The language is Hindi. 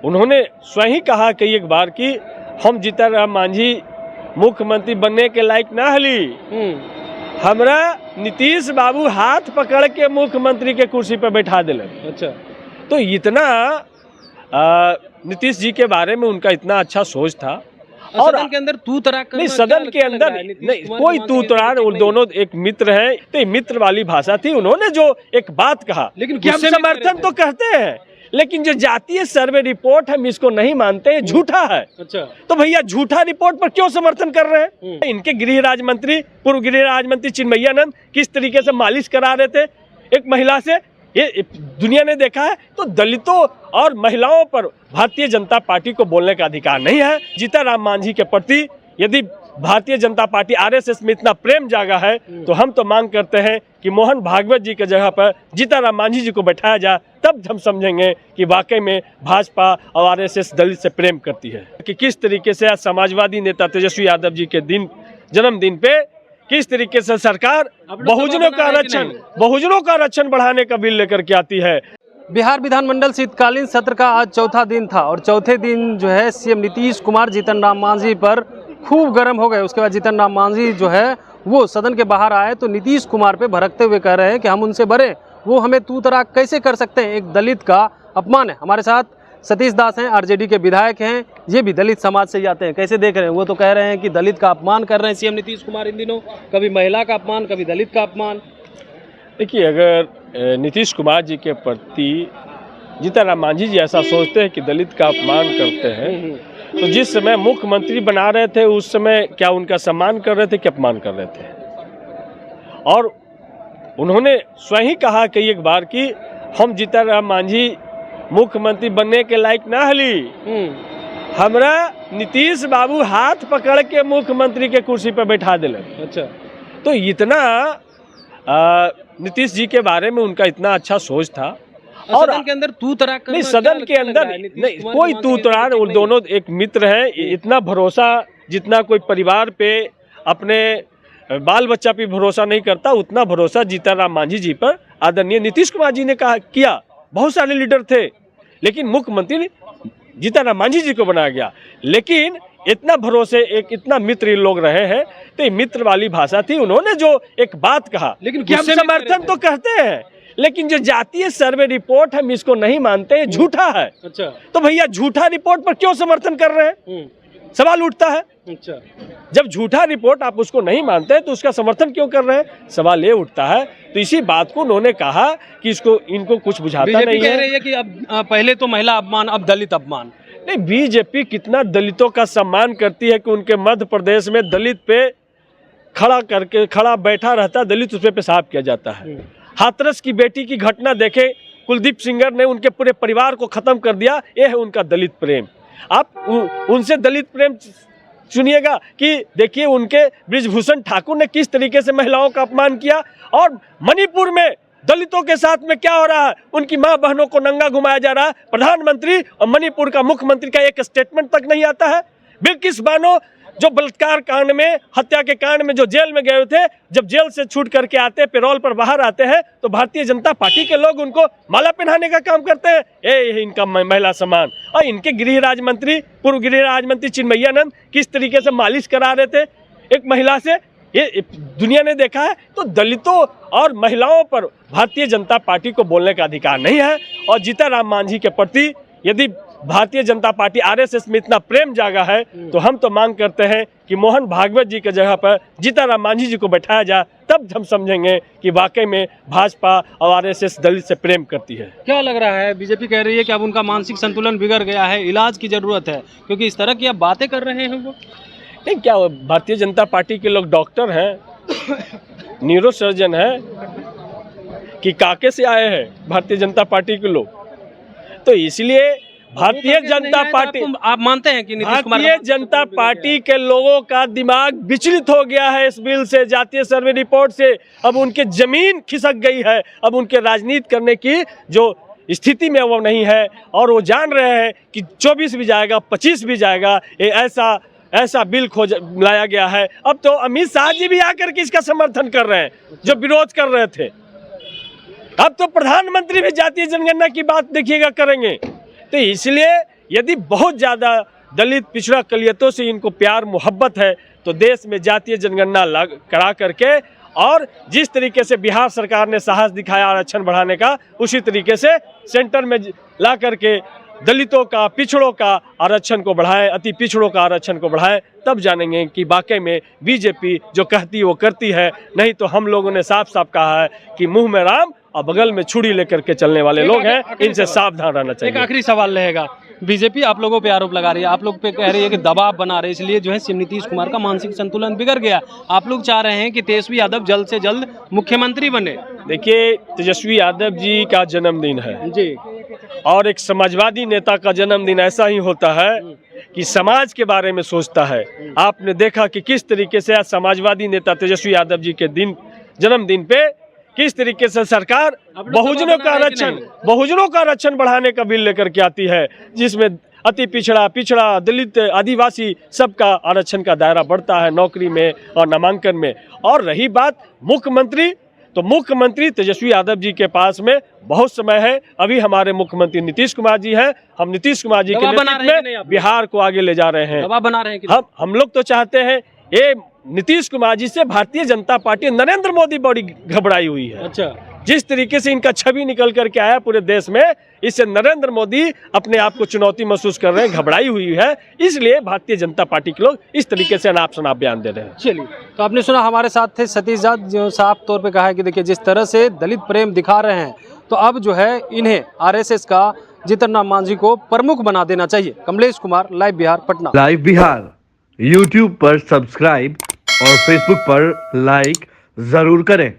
उन्होंने स्वयं कहा कई एक बार कि हम जीतन राम मांझी मुख्यमंत्री बनने के लायक ना हली, हमरा नीतीश बाबू हाथ पकड़ के मुख्यमंत्री के कुर्सी पर बैठा दिले। अच्छा, तो इतना नीतीश जी के बारे में उनका इतना अच्छा सोच था। और सदन के अंदर तू तराक नहीं, सदन के अंदर नहीं कोई तू तराक, वो दोनों एक मित्र हैं, तो मित्र वाली भाषा थी। उन्होंने जो एक बात कहा, लेकिन हम समर्थन तो करते हैं, लेकिन जो जातीय सर्वे रिपोर्ट हम इसको नहीं मानते, झूठा है। अच्छा, तो भैया झूठा रिपोर्ट पर क्यों समर्थन कर रहे हैं? इनके गृह राज्य मंत्री, पूर्व गृह राज्य मंत्री चिन्मयानंद किस तरीके से मालिश करा रहे थे एक महिला से, ये दुनिया ने देखा है। तो दलितों और महिलाओं पर भारतीय जनता पार्टी को बोलने का अधिकार नहीं है। जीतन राम मांझी के प्रति यदि भारतीय जनता पार्टी आरएसएस में इतना प्रेम जागा है, तो हम तो मांग करते हैं कि मोहन भागवत जी के जगह पर जीतन राम मांझी जी को बैठाया जाए, तब हम समझेंगे कि वाकई में भाजपा और आरएसएस दलित से प्रेम करती है। कि किस तरीके से आज समाजवादी नेता तेजस्वी यादव जी के जन्मदिन पे किस तरीके से सरकार बहुजनों का आरक्षण बढ़ाने का बिल लेकर के आती है। बिहार विधानमंडल शीतकालीन सत्र का आज चौथा दिन था और चौथे दिन जो है सीएम नीतीश कुमार जीतन राम मांझी पर खूब गर्म हो गए। उसके बाद जीतन राम मांझी जो है वो सदन के बाहर आए तो नीतीश कुमार पे भड़कते हुए कह रहे हैं कि हम उनसे बड़े, वो हमें तू तराक कैसे कर सकते हैं, एक दलित का अपमान है। हमारे साथ सतीश दास हैं, आरजेडी के विधायक हैं, ये भी दलित समाज से ही आते हैं। कैसे देख रहे हैं? वो तो कह रहे हैं कि दलित का अपमान कर रहे हैं सीएम नीतीश कुमार इन दिनों, कभी महिला का अपमान, कभी दलित का अपमान। देखिए, अगर नीतीश कुमार जी के प्रति जीतन राम मांझी जी ऐसा सोचते हैं कि दलित का अपमान करते हैं, तो जिस समय मुख्यमंत्री बना रहे थे उस समय क्या उनका सम्मान कर रहे थे कि अपमान कर रहे थे? और उन्होंने स्वयं कहा कई एक बार कि हम जीतन राम मांझी मुख्यमंत्री बनने के लायक ना हली, हमरा नीतीश बाबू हाथ पकड़ के मुख्यमंत्री के कुर्सी पर बैठा दिले। अच्छा, तो इतना नीतीश जी के बारे में उनका इतना अच्छा सोच था। और सदन के अंदर तू तराक नहीं, सदन के अंदर नहीं कोई तू तराक, वो दोनों एक मित्र हैं। इतना भरोसा जितना कोई परिवार पे, अपने बाल बच्चा पे भरोसा नहीं करता, उतना भरोसा जीतन राम मांझी जी पर आदरणीय नीतीश कुमार जी ने किया। बहुत सारे लीडर थे, लेकिन मुख्यमंत्री जीतन राम मांझी जी को बनाया गया। लेकिन इतना भरोसे, एक इतना मित्र लोग रहे हैं, तो मित्र वाली भाषा थी। उन्होंने जो एक बात कहा, लेकिन हम समर्थन तो करते हैं, लेकिन जो जातीय सर्वे रिपोर्ट हम इसको नहीं मानते, झूठा है। अच्छा, तो भैया झूठा रिपोर्ट पर क्यों समर्थन कर रहे हैं? सवाल उठता है। अच्छा, जब झूठा रिपोर्ट आप उसको नहीं मानते तो उसका समर्थन क्यों कर रहे हैं, सवाल ये उठता है। तो इसी बात को उन्होंने कहा कि इनको कुछ बुझाता नहीं है। कह रही है कि अब पहले तो महिला अपमान, अब दलित अपमान। नहीं, बीजेपी कितना दलितों का सम्मान करती है कि उनके मध्य प्रदेश में दलित पे खड़ा बैठा रहता, दलित उस पे पेशाब किया जाता है। हाथरस की बेटी की घटना देखे, कुलदीप सिंगर ने उनके पूरे परिवार को खत्म कर दिया। यह है उनका दलित प्रेम। आप उनसे दलित प्रेम सुनिएगा कि देखिए उनके बृजभूषण ठाकुर ने किस तरीके से महिलाओं का अपमान किया, और मणिपुर में दलितों के साथ में क्या हो रहा है, उनकी मां बहनों को नंगा घुमाया जा रहा है। प्रधानमंत्री और मणिपुर का मुख्यमंत्री का एक स्टेटमेंट तक नहीं आता है। बिल्किस बानो जो बलात्कार कांड में, हत्या के कांड में जो जेल में गए थे, जब जेल से छूट करके आते, पेरोल पर बाहर आते हैं, तो भारतीय जनता पार्टी के लोग उनको माला पहनाने का काम करते हैं। ये इनका महिला सम्मान। और इनके गृह राज्य मंत्री, पूर्व गृह राज्य मंत्री चिन्मयानंद किस तरीके से मालिश करा रहे थे एक महिला से, ये दुनिया ने देखा है। तो दलितों और महिलाओं पर भारतीय जनता पार्टी को बोलने का अधिकार नहीं है। और जीतन राम मांझी के प्रति यदि भारतीय जनता पार्टी आरएसएस में इतना प्रेम जागा है, तो हम तो मांग करते हैं कि मोहन भागवत जी के जगह पर जीतन राम मांझी जी को बैठाया जाए, तब हम समझेंगे कि वाकई में भाजपा और आरएसएस दलित से प्रेम करती है। क्या लग रहा है? बीजेपी कह रही है कि अब उनका मानसिक संतुलन बिगड़ गया है, इलाज की जरूरत है, क्योंकि इस तरह की अब बातें कर रहे हैं वो। नहीं, क्या भारतीय जनता पार्टी के लोग डॉक्टर हैं, न्यूरो सर्जन हैं कि काके से आए हैं भारतीय जनता पार्टी के लोग? तो इसलिए भारतीय जनता पार्टी, आप मानते हैं कि भारतीय जनता पार्टी के लोगों का दिमाग विचलित हो गया है इस बिल से, जातीय सर्वे रिपोर्ट से। अब उनके जमीन खिसक गई है, अब उनके राजनीति करने की जो स्थिति में वो नहीं है, और वो जान रहे हैं कि 24 भी जाएगा, 25 भी जाएगा, ये ऐसा बिल लाया गया है। अब तो अमित शाह जी भी आकर के इसका समर्थन कर रहे हैं जो विरोध कर रहे थे। अब तो प्रधानमंत्री भी जातीय जनगणना की बात देखिएगा करेंगे। तो इसलिए यदि बहुत ज़्यादा दलित पिछड़ा कलियतों से इनको प्यार मोहब्बत है तो देश में जातीय जनगणना करा करके और जिस तरीके से बिहार सरकार ने साहस दिखाया आरक्षण बढ़ाने का, उसी तरीके से सेंटर में ला करके दलितों का, पिछड़ों का आरक्षण को बढ़ाएं, अति पिछड़ों का आरक्षण को बढ़ाएं, तब जानेंगे कि वाकई में बीजेपी जो कहती है वो करती है। नहीं तो हम लोगों ने साफ साफ कहा है कि मुंह में राम और बगल में छुरी लेकर के चलने वाले लोग हैं, इनसे सावधान रहना एक चाहिए। आखिरी सवाल रहेगा, बीजेपी आप लोगों पे आरोप लगा रही है, आप लोग पे कह रही है कि दबाव बना रहे, इसलिए जो है सीएम नीतीश कुमार का मानसिक संतुलन बिगड़ गया। आप लोग चाह रहे हैं कि तेजस्वी यादव जल्द से जल्द मुख्यमंत्री बने। देखिए, तेजस्वी यादव जी का जन्मदिन है जी, और एक समाजवादी नेता का जन्मदिन ऐसा ही होता है कि समाज के बारे में सोचता है। आपने देखा कि किस तरीके से आज समाजवादी नेता तेजस्वी यादव जी के जन्मदिन पे किस तरीके से सरकार बहुजनों का आरक्षण बढ़ाने का बिल लेकर के आती है, जिसमें अति पिछड़ा दलित आदिवासी सबका आरक्षण का दायरा बढ़ता है नौकरी में और नामांकन में। और रही बात मुख्यमंत्री, तो मुख्यमंत्री तेजस्वी यादव जी के पास में बहुत समय है। अभी हमारे मुख्यमंत्री नीतीश कुमार जी हैं, हम नीतीश कुमार जी के नेतृत्व में बिहार को आगे ले जा रहे हैं। दबाव बना रहे हैं हम लोग तो चाहते हैं, ये नीतीश कुमार जी से भारतीय जनता पार्टी, नरेंद्र मोदी बड़ी घबराई हुई है। अच्छा, जिस तरीके से इनका छवि निकल करके आया पूरे देश में, इससे नरेंद्र मोदी अपने आप को चुनौती महसूस कर रहे हैं, घबराई हुई है। इसलिए भारतीय जनता पार्टी के लोग इस तरीके से अनाप शनाप बयान दे रहे हैं। चलिए, तो आपने सुना, हमारे साथ थे सतीश जाट, जो साफ तौर पे कहा है कि देखिए जिस तरह से दलित प्रेम दिखा रहे हैं, तो अब जो है इन्हें आरएसएस का जीतन राम मांझी को प्रमुख बना देना चाहिए। Kamlesh Kumar, live Bihar, Patna. Live Bihar YouTube पर सब्सक्राइब और फेसबुक पर लाइक जरूर करें।